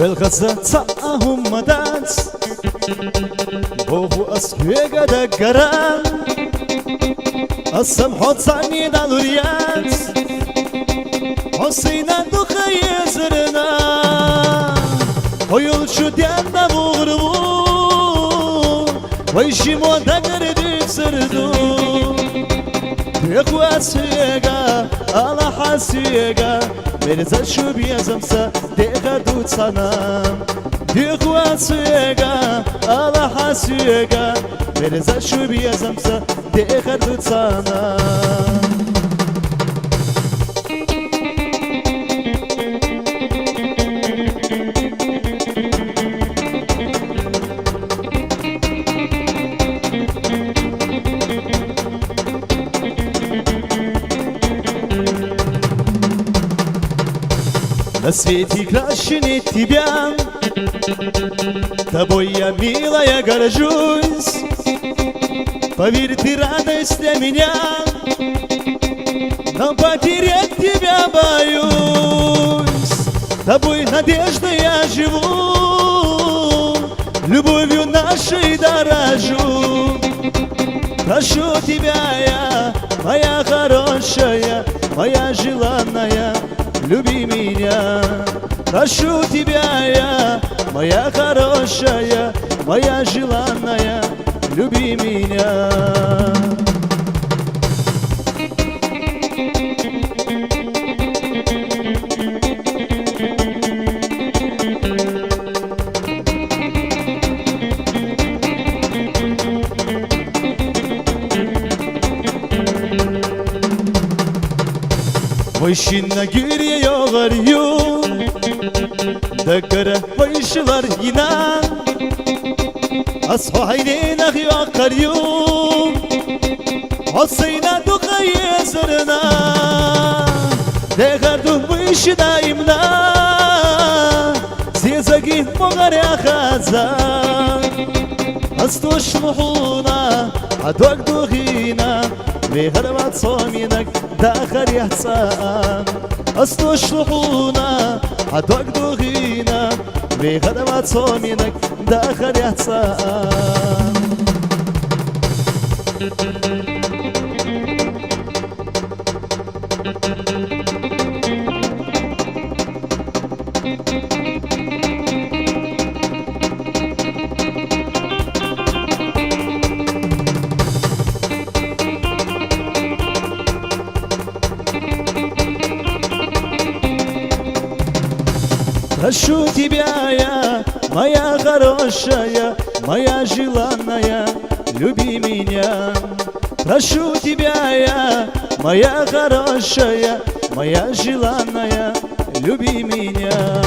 والغزة مدات بوغو أسويقا دقران السمحو تصاني دالوريات حسينا دخي زرنا ويول شو ديانا بغربو ويشيمو دقر دي سردو ديخو أسويقا على حسيقا مرزا شو بيزمسا ديخا دوت سنام ديخو أسويقا على حسيقا مرزا شو بيزمسا ديخا دوت سنام На свете краше нет тебя, тобой я, милая, горжусь. Поверь, ты радость для меня, но потерять тебя боюсь. Тобой надеждой я живу, любовью нашей дорожу. Прошу тебя я, моя хорошая, моя желанная, люби меня. Прошу тебя я, моя хорошая, моя желанная, люби меня. Başına giriyor yol Dakara başlar inan Asfahine akıyor yol Asayna dukaya zırna Dekardu başına imna Zezagin mogarya khazan Astosh muhuna Adok duhina وغربت صومينك داخل يحسان أصلحونا عدوك دوغينا وغربت صومينك داخل يحسان Прошу тебя я, моя хорошая, моя желанная, люби меня. Прошу тебя я, моя хорошая, моя желанная, люби меня.